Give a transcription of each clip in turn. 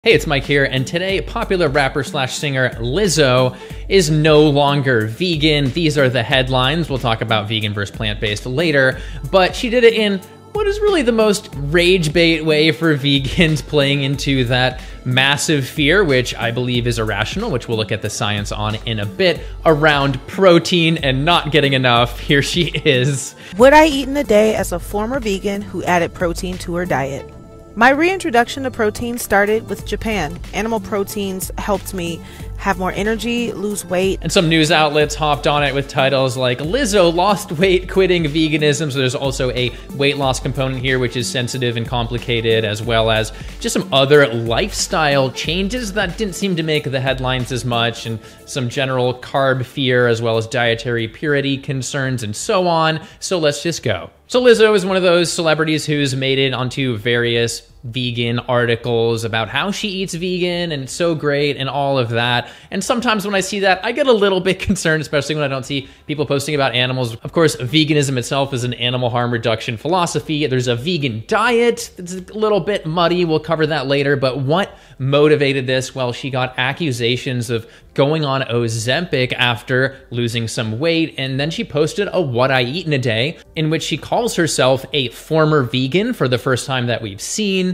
Hey, it's Mike here, and today popular rapper slash singer Lizzo is no longer vegan. These are the headlines. We'll talk about vegan versus plant-based later, but she did it in what is really the most rage bait way for vegans, playing into that massive fear, which I believe is irrational, which we'll look at the science on in a bit, around protein and not getting enough. Here she is. Would I eat in a day as a former vegan who added protein to her diet? My reintroduction to protein started with Japan. Animal proteins helped me have more energy, lose weight. And some news outlets hopped on it with titles like Lizzo lost weight quitting veganism. So there's also a weight loss component here, which is sensitive and complicated, as well as just some other lifestyle changes that didn't seem to make the headlines as much, and some general carb fear, as well as dietary purity concerns and so on. So let's just go. So Lizzo is one of those celebrities who's made it onto various vegan articles about how she eats vegan and it's so great and all of that. And sometimes when I see that, I get a little bit concerned, especially when I don't see people posting about animals. Of course, veganism itself is an animal harm reduction philosophy. There's a vegan diet that's a little bit muddy. We'll cover that later. But what motivated this? Well, she got accusations of going on Ozempic after losing some weight, and then she posted a what I eat in a day in which she calls herself a former vegan for the first time that we've seen.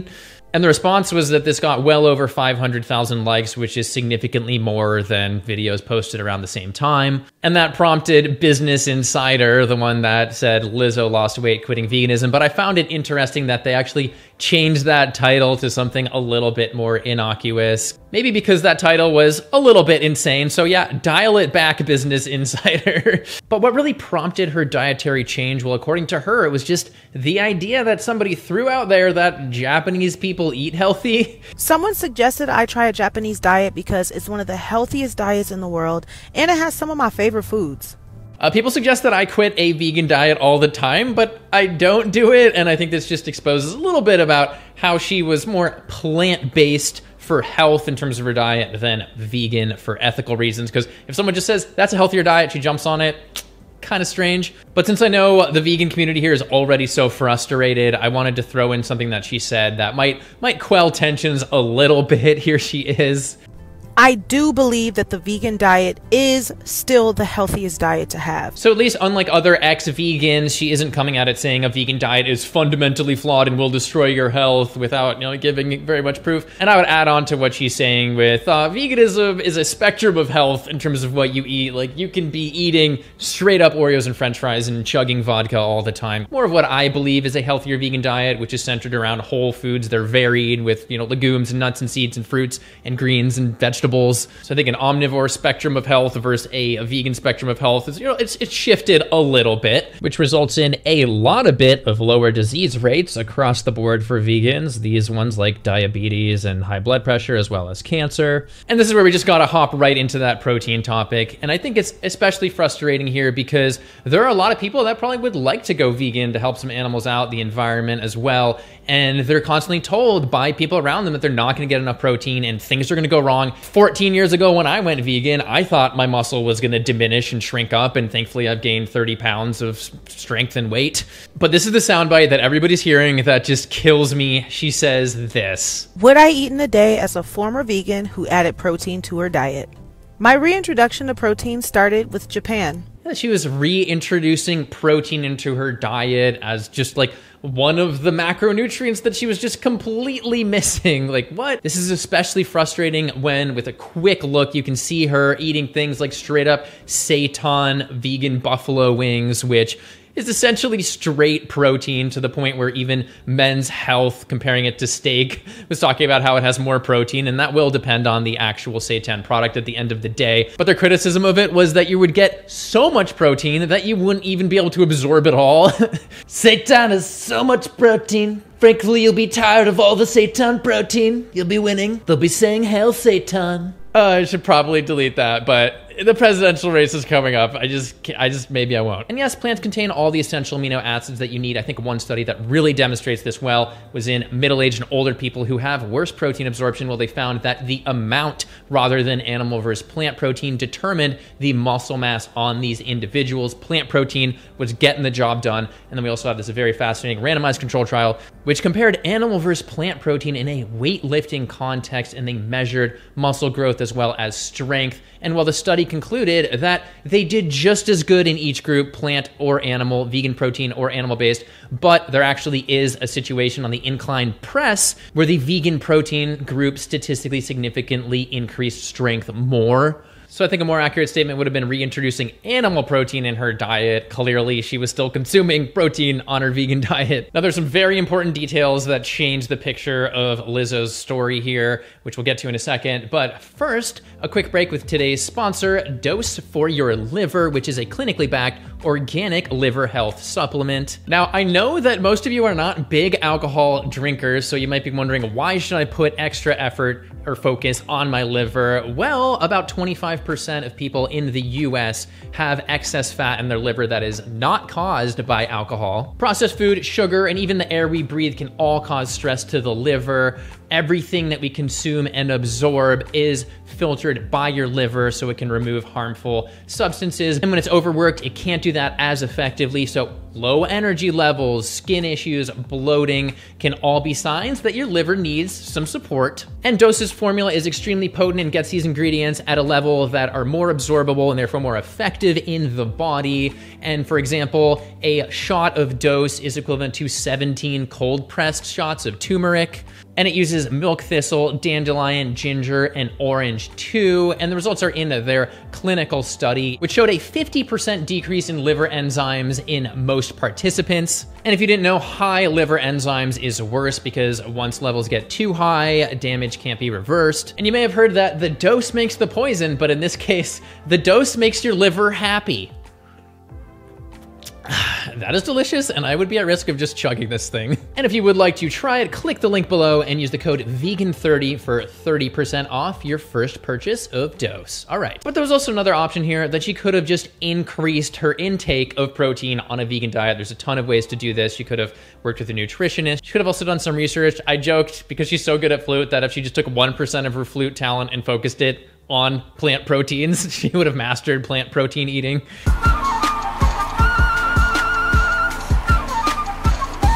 And the response was that this got well over 500,000 likes, which is significantly more than videos posted around the same time. And that prompted Business Insider, the one that said Lizzo lost weight quitting veganism. But I found it interesting that they actually changed that title to something a little bit more innocuous. Maybe because that title was a little bit insane. So yeah, dial it back, Business Insider. But what really prompted her dietary change? Well, according to her, it was just the idea that somebody threw out there that Japanese people eat healthy. Someone suggested I try a Japanese diet because it's one of the healthiest diets in the world, and it has some of my favorite foods. People suggest that I quit a vegan diet all the time, but I don't do it, and I think this just exposes a little bit about how she was more plant-based for health in terms of her diet than vegan for ethical reasons. Because if someone just says that's a healthier diet, she jumps on it, kind of strange. But since I know the vegan community here is already so frustrated, I wanted to throw in something that she said that might quell tensions a little bit. Here she is. I do believe that the vegan diet is still the healthiest diet to have. So at least unlike other ex-vegans, she isn't coming at it saying a vegan diet is fundamentally flawed and will destroy your health without, giving very much proof. And I would add on to what she's saying with veganism is a spectrum of health in terms of what you eat. Like, you can be eating straight up Oreos and French fries and chugging vodka all the time. More of what I believe is a healthier vegan diet, which is centered around whole foods. They're varied with, legumes and nuts and seeds and fruits and greens and vegetables. So I think an omnivore spectrum of health versus a vegan spectrum of health is, it's shifted a little bit, which results in a lot of lower disease rates across the board for vegans. These ones like diabetes and high blood pressure, as well as cancer. And this is where we just got to hop right into that protein topic. And I think it's especially frustrating here because there are a lot of people that probably would like to go vegan to help some animals out, the environment as well. And they're constantly told by people around them that they're not going to get enough protein and things are going to go wrong. 14 years ago when I went vegan, I thought my muscle was going to diminish and shrink up, and thankfully I've gained 30 pounds of strength and weight. But this is the soundbite that everybody's hearing that just kills me. She says this. Would I eat in a day as a former vegan who added protein to her diet? My reintroduction to protein started with Japan. She was reintroducing protein into her diet as just like one of the macronutrients that she was just completely missing. Like, what? This is especially frustrating when, with a quick look, you can see her eating things like straight up seitan vegan buffalo wings, which is essentially straight protein, to the point where even Men's Health, comparing it to steak, was talking about how it has more protein, and that will depend on the actual seitan product at the end of the day. But their criticism of it was that you would get so much protein that you wouldn't even be able to absorb it all. Seitan has so much protein. Frankly, you'll be tired of all the seitan protein. You'll be winning. They'll be saying, "Hail Seitan." I should probably delete that, but The presidential race is coming up. I just maybe I won't. And yes, plants contain all the essential amino acids that you need. I think one study that really demonstrates this well was in middle-aged and older people who have worse protein absorption. Well, they found that the amount rather than animal versus plant protein determined the muscle mass on these individuals. Plant protein was getting the job done. And then we also have this very fascinating randomized control trial, which compared animal versus plant protein in a weightlifting context, and they measured muscle growth as well as strength. And while the study concluded that they did just as good in each group, plant or animal, vegan protein or animal-based, but there actually is a situation on the incline press where the vegan protein group statistically significantly increased strength more. So I think a more accurate statement would have been reintroducing animal protein in her diet. Clearly, she was still consuming protein on her vegan diet. Now, there's some very important details that change the picture of Lizzo's story here, which we'll get to in a second. But first, a quick break with today's sponsor, Dose for Your Liver, which is a clinically backed organic liver health supplement. Now, I know that most of you are not big alcohol drinkers, so you might be wondering, why should I put extra effort or focus on my liver? Well, about 25% of people in the US have excess fat in their liver that is not caused by alcohol. Processed food, sugar, and even the air we breathe can all cause stress to the liver. Everything that we consume and absorb is filtered by your liver so it can remove harmful substances. And when it's overworked, it can't do that as effectively. So low energy levels, skin issues, bloating can all be signs that your liver needs some support. And Dose's formula is extremely potent and gets these ingredients at a level that are more absorbable and therefore more effective in the body. And for example, a shot of Dose is equivalent to 17 cold pressed shots of turmeric. And it uses milk thistle, dandelion, ginger, and orange too. And the results are in their clinical study, which showed a 50% decrease in liver enzymes in most participants. And if you didn't know, high liver enzymes is worse because once levels get too high, damage can't be reversed. And you may have heard that the dose makes the poison, but in this case, the dose makes your liver happy. That is delicious, and I would be at risk of just chugging this thing. And if you would like to try it, click the link below and use the code VEGAN30 for 30% off your first purchase of Dose. All right, but there was also another option here that she could have just increased her intake of protein on a vegan diet. There's a ton of ways to do this. She could have worked with a nutritionist. She could have also done some research. I joked, because she's so good at flute, that if she just took 1% of her flute talent and focused it on plant proteins, she would have mastered plant protein eating.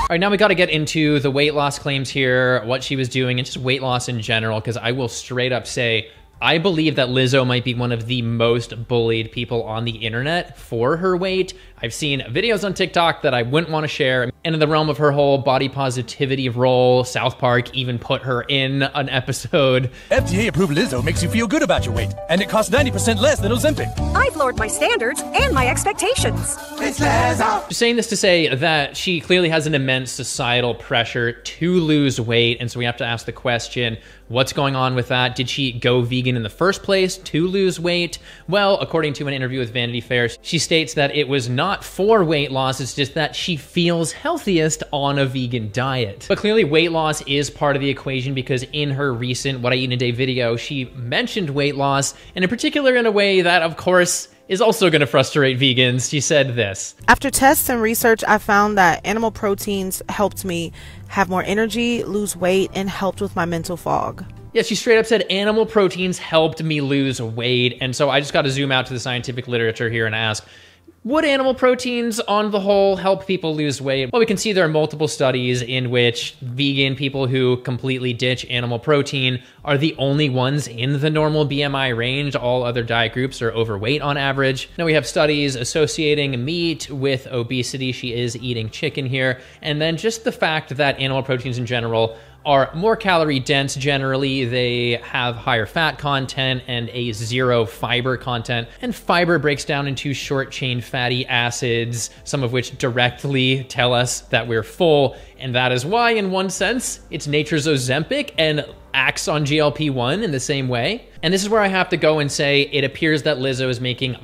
All right, now we got to get into the weight loss claims here, what she was doing, and just weight loss in general, because I will straight up say, I believe that Lizzo might be one of the most bullied people on the internet for her weight. I've seen videos on TikTok that I wouldn't want to share. And in the realm of her whole body positivity role, South Park even put her in an episode. FDA-approved Lizzo makes you feel good about your weight, and it costs 90% less than Ozempic. I've lowered my standards and my expectations. It's Lizzo! Just saying this to say that she clearly has an immense societal pressure to lose weight, and so we have to ask the question, what's going on with that? Did she go vegan in the first place to lose weight? Well, according to an interview with Vanity Fair, she states that it was not for weight loss, it's just that she feels healthiest on a vegan diet. But clearly weight loss is part of the equation, because in her recent What I Eat in a Day video, she mentioned weight loss, and in particular in a way that, of course, is also going to frustrate vegans. She said this. After tests and research, I found that animal proteins helped me have more energy, lose weight, and helped with my mental fog. Yeah, she straight up said animal proteins helped me lose weight. And so I just got to zoom out to the scientific literature here and ask, would animal proteins on the whole help people lose weight? Well, we can see there are multiple studies in which vegan people who completely ditch animal protein are the only ones in the normal BMI range. All other diet groups are overweight on average. Now we have studies associating meat with obesity. She is eating chicken here. And then just the fact that animal proteins in general are more calorie dense generally. They have higher fat content and a zero fiber content. And fiber breaks down into short chain fatty acids, some of which directly tell us that we're full. And that is why, in one sense, it's nature's Ozempic and acts on GLP-1 in the same way. And this is where I have to go and say it appears that Lizzo is making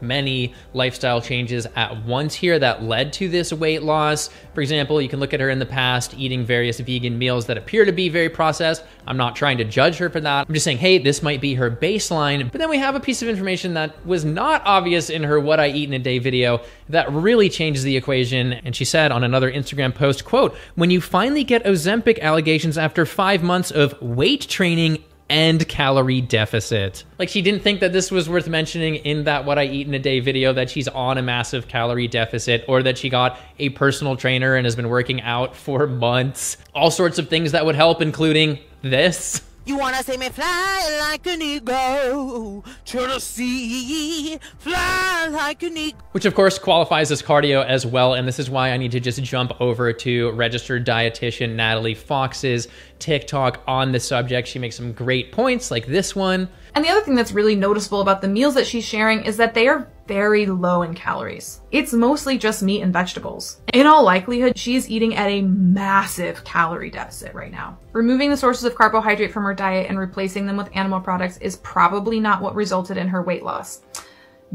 many lifestyle changes at once here that led to this weight loss. For example, you can look at her in the past eating various vegan meals that appear to be very processed. I'm not trying to judge her for that. I'm just saying, hey, this might be her baseline. But then we have a piece of information that was not obvious in her What I Eat in a Day video that really changes the equation. And she said on another Instagram post, quote, "When you finally get Ozempic allegations after 5 months of weight training and calorie deficit." Like, she didn't think that this was worth mentioning in that What I Eat in a Day video, that she's on a massive calorie deficit, or that she got a personal trainer and has been working out for months. All sorts of things that would help, including this. You wanna see me fly like an eagle to the sea, fly like an eagle. Which of course qualifies as cardio as well, and this is why I need to just jump over to registered dietitian Natalie Fox's TikTok on the subject. She makes some great points like this one. And the other thing that's really noticeable about the meals that she's sharing is that they are very low in calories. It's mostly just meat and vegetables. In all likelihood, she's eating at a massive calorie deficit right now. Removing the sources of carbohydrate from her diet and replacing them with animal products is probably not what resulted in her weight loss.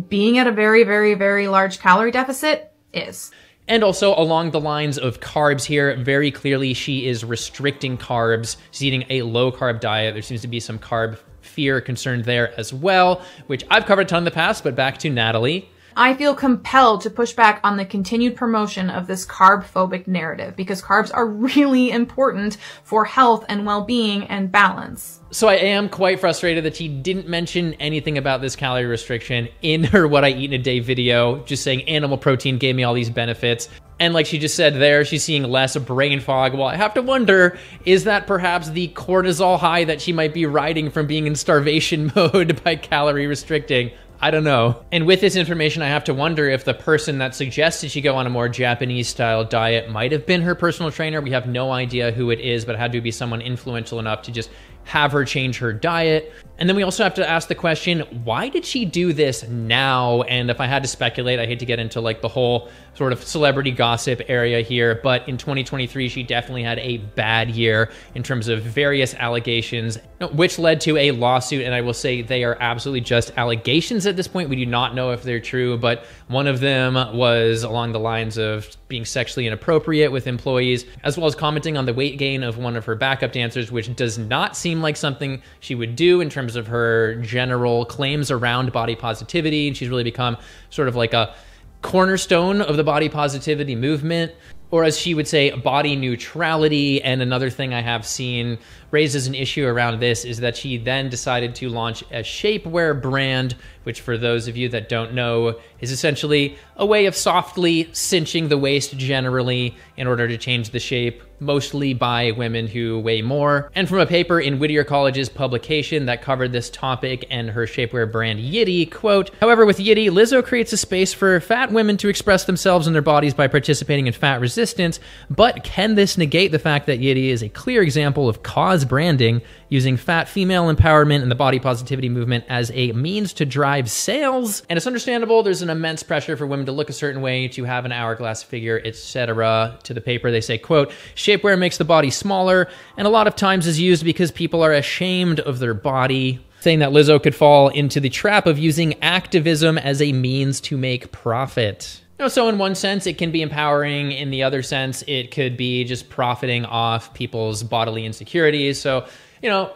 Being at a very, very, very large calorie deficit is. And also along the lines of carbs here, very clearly she is restricting carbs. She's eating a low carb diet. There seems to be some carb fear concerned there as well, which I've covered a ton in the past, but back to Natalie. I feel compelled to push back on the continued promotion of this carb-phobic narrative because carbs are really important for health and well-being and balance. So I am quite frustrated that she didn't mention anything about this calorie restriction in her What I Eat in a Day video, just saying animal protein gave me all these benefits. And like she just said there, she's seeing less brain fog. Well, I have to wonder, is that perhaps the cortisol high that she might be riding from being in starvation mode by calorie restricting? I don't know. And with this information, I have to wonder if the person that suggested she go on a more Japanese-style diet might have been her personal trainer. We have no idea who it is, but it had to be someone influential enough to just have her change her diet. And then we also have to ask the question, why did she do this now? And if I had to speculate, I hate to get into like the whole sort of celebrity gossip area here, but in 2023, she definitely had a bad year in terms of various allegations, which led to a lawsuit. And I will say they are absolutely just allegations at this point. We do not know if they're true, but one of them was along the lines of being sexually inappropriate with employees, as well as commenting on the weight gain of one of her backup dancers, which does not seem like something she would do in terms of her general claims around body positivity. And she's really become sort of like a cornerstone of the body positivity movement, or as she would say, body neutrality. And another thing I have seen raised as an issue around this is that she then decided to launch a shapewear brand, which for those of you that don't know, is essentially a way of softly cinching the waist generally in order to change the shape, mostly by women who weigh more. And from a paper in Whittier College's publication that covered this topic and her shapewear brand Yitty, quote, "However, with Yitty, Lizzo creates a space for fat women to express themselves and their bodies by participating in fat resistance, but can this negate the fact that Yitty is a clear example of cause branding, using fat female empowerment and the body positivity movement as a means to drive sales? And it's understandable there's an immense pressure for women to look a certain way, to have an hourglass figure, etc." To the paper, they say, quote, "Shapewear makes the body smaller and a lot of times is used because people are ashamed of their body," saying that Lizzo could fall into the trap of using activism as a means to make profit. So in one sense, it can be empowering. In the other sense, it could be just profiting off people's bodily insecurities. So,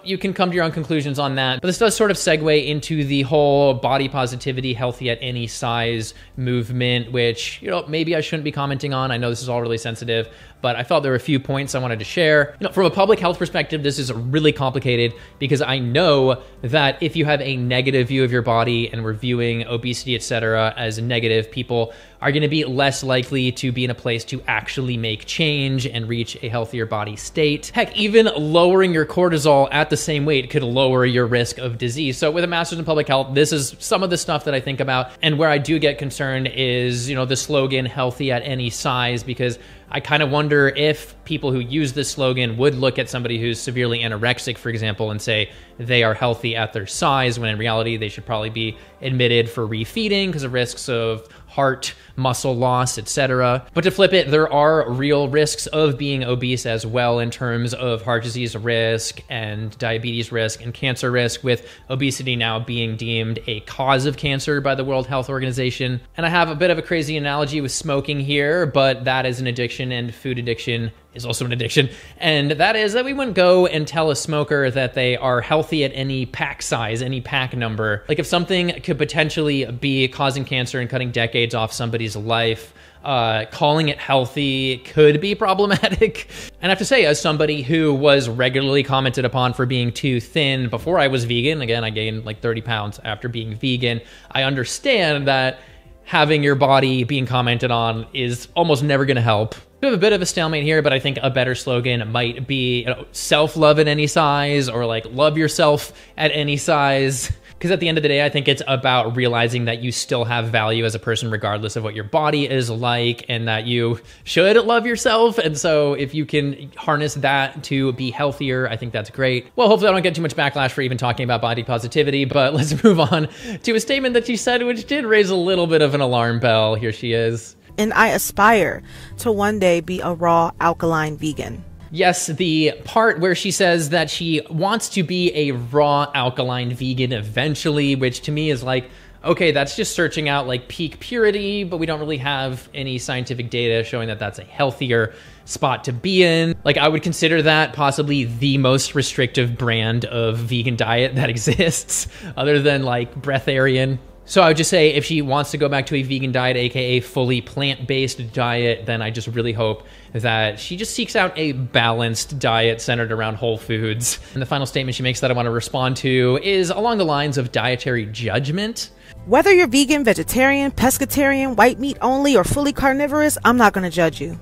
you can come to your own conclusions on that. But this does sort of segue into the whole body positivity, healthy at any size movement, which, maybe I shouldn't be commenting on. I know this is all really sensitive, but I felt there were a few points I wanted to share. From a public health perspective, this is really complicated because I know that if you have a negative view of your body and we're viewing obesity, etc., as negative, people are going to be less likely to be in a place to actually make change and reach a healthier body state. Heck, even lowering your cortisol at the same weight could lower your risk of disease. So with a master's in public health, this is some of the stuff that I think about. And where I do get concerned is, the slogan healthy at any size, because I kind of wonder if people who use this slogan would look at somebody who's severely anorexic, for example, and say they are healthy at their size, when in reality they should probably be admitted for refeeding because of risks of heart, muscle loss, etc. But to flip it, there are real risks of being obese as well in terms of heart disease risk and diabetes risk and cancer risk, with obesity now being deemed a cause of cancer by the World Health Organization. And I have a bit of a crazy analogy with smoking here, but that is an addiction, and food addiction is also an addiction. And that is that we wouldn't go and tell a smoker that they are healthy at any pack size, any pack number. Like if something could potentially be causing cancer and cutting decades off somebody's life, calling it healthy could be problematic. And I have to say, as somebody who was regularly commented upon for being too thin before I was vegan, again, I gained like 30 pounds after being vegan, I understand that having your body being commented on is almost never going to help. We have a bit of a stalemate here, but I think a better slogan might be, self-love at any size, or like love yourself at any size. Because at the end of the day, I think it's about realizing that you still have value as a person regardless of what your body is like, and that you should love yourself. And so if you can harness that to be healthier, I think that's great. Well, hopefully I don't get too much backlash for even talking about body positivity, but let's move on to a statement that she said, which did raise a little bit of an alarm bell. Here she is. And I aspire to one day be a raw alkaline vegan. Yes, the part where she says that she wants to be a raw alkaline vegan eventually, which to me is like, okay, that's just searching out like peak purity, but we don't really have any scientific data showing that that's a healthier spot to be in. Like, I would consider that possibly the most restrictive brand of vegan diet that exists, other than like breatharian. So I would just say if she wants to go back to a vegan diet, aka fully plant-based diet, then I just really hope that she just seeks out a balanced diet centered around whole foods. And the final statement she makes that I want to respond to is along the lines of dietary judgment. Whether you're vegan, vegetarian, pescatarian, white meat only, or fully carnivorous, I'm not going to judge you.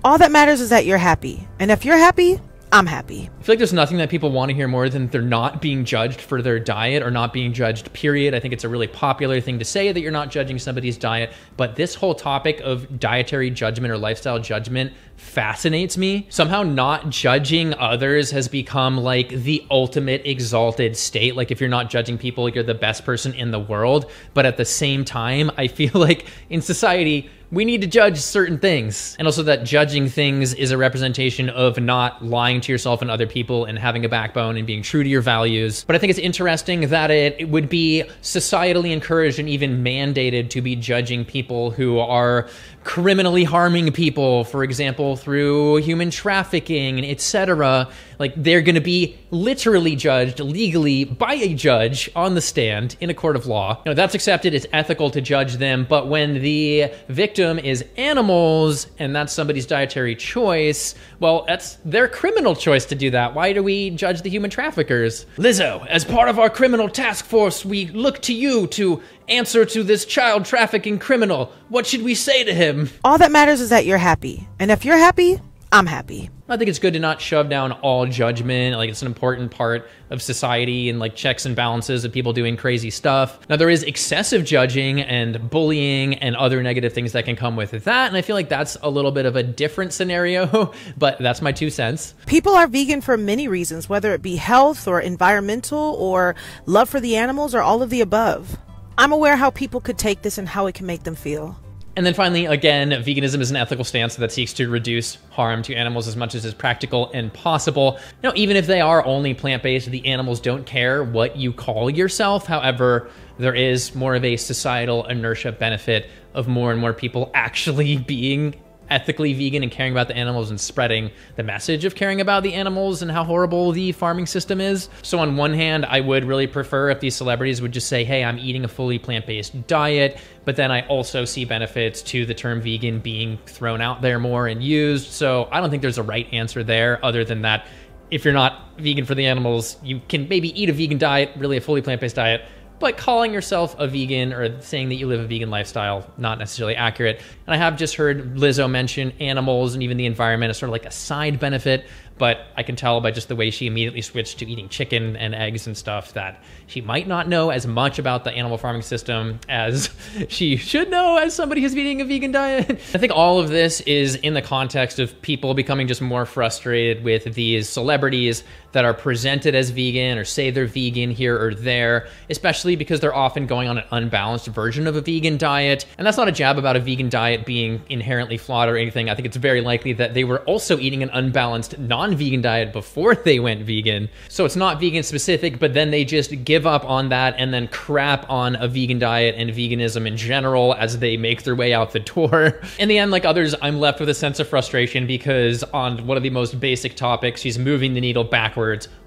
All that matters is that you're happy. And if you're happy, I'm happy. I feel like there's nothing that people want to hear more than they're not being judged for their diet, or not being judged, period. I think it's a really popular thing to say that you're not judging somebody's diet, but this whole topic of dietary judgment or lifestyle judgment fascinates me. Somehow not judging others has become like the ultimate exalted state. Like if you're not judging people, you're the best person in the world. But at the same time, I feel like in society, we need to judge certain things. And also that judging things is a representation of not lying to yourself and other people and having a backbone and being true to your values. But I think it's interesting that it would be societally encouraged and even mandated to be judging people who are criminally harming people, for example, through human trafficking, etc. Like they're going to be literally judged legally by a judge on the stand in a court of law. You know, that's accepted. It's ethical to judge them. But when the victim is animals and that's somebody's dietary choice, well, that's their criminal choice to do that. Why do we judge the human traffickers? Lizzo, as part of our criminal task force, we look to you to answer to this child trafficking criminal. What should we say to him? All that matters is that you're happy. And if you're happy, I'm happy. I think it's good to not shove down all judgment. Like, it's an important part of society and like checks and balances of people doing crazy stuff. Now, there is excessive judging and bullying and other negative things that can come with that. And I feel like that's a little bit of a different scenario, but that's my 2 cents. People are vegan for many reasons, whether it be health or environmental or love for the animals or all of the above. I'm aware how people could take this and how it can make them feel. And then finally, again, veganism is an ethical stance that seeks to reduce harm to animals as much as is practical and possible. Now, even if they are only plant-based, the animals don't care what you call yourself. However, there is more of a societal inertia benefit of more and more people actually being ethically vegan and caring about the animals and spreading the message of caring about the animals and how horrible the farming system is. So on one hand, I would really prefer if these celebrities would just say, hey, I'm eating a fully plant-based diet, but then I also see benefits to the term vegan being thrown out there more and used. So I don't think there's a right answer there, other than that if you're not vegan for the animals, you can maybe eat a vegan diet, really a fully plant-based diet, but calling yourself a vegan or saying that you live a vegan lifestyle, not necessarily accurate. And I have just heard Lizzo mention animals and even the environment as sort of like a side benefit but I can tell by just the way she immediately switched to eating chicken and eggs and stuff that she might not know as much about the animal farming system as she should know as somebody who's eating a vegan diet. I think all of this is in the context of people becoming just more frustrated with these celebrities that are presented as vegan or say they're vegan here or there, especially because they're often going on an unbalanced version of a vegan diet. And that's not a jab about a vegan diet being inherently flawed or anything. I think it's very likely that they were also eating an unbalanced non-vegan diet before they went vegan. So it's not vegan specific, but then they just give up on that and then crap on a vegan diet and veganism in general as they make their way out the door. In the end, like others, I'm left with a sense of frustration because on one of the most basic topics, she's moving the needle backwards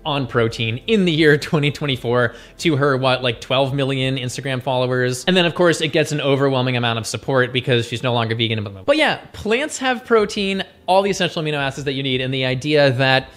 on protein in the year 2024 to her, like 12 million Instagram followers. And then of course it gets an overwhelming amount of support because she's no longer vegan. But yeah, plants have protein, all the essential amino acids that you need, and the idea that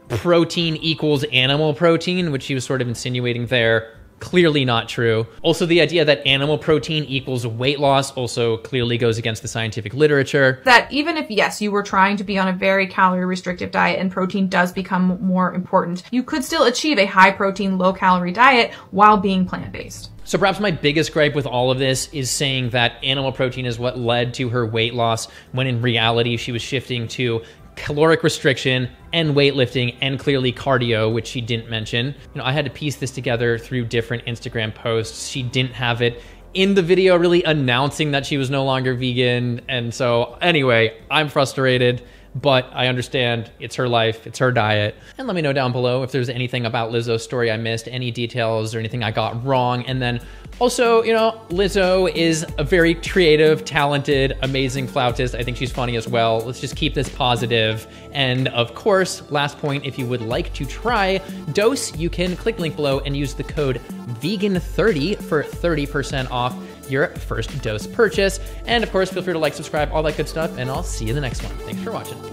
protein equals animal protein, which she was sort of insinuating there, clearly not true. Also, the idea that animal protein equals weight loss also clearly goes against the scientific literature. That even if, yes, you were trying to be on a very calorie restrictive diet and protein does become more important, you could still achieve a high protein, low calorie diet while being plant-based. So perhaps my biggest gripe with all of this is saying that animal protein is what led to her weight loss, when in reality she was shifting to caloric restriction and weightlifting and clearly cardio, which she didn't mention. I had to piece this together through different Instagram posts. She didn't have it in the video really announcing that she was no longer vegan. And so anyway, I'm frustrated, but I understand it's her life, it's her diet. And let me know down below if there's anything about Lizzo's story I missed, any details or anything I got wrong. And then also, Lizzo is a very creative, talented, amazing flautist. I think she's funny as well. Let's just keep this positive. And of course, last point, if you would like to try Dose, you can click link below and use the code VEGAN30 for 30% off your first Dose purchase. And of course, feel free to like, subscribe, all that good stuff, and I'll see you in the next one. Thanks for watching.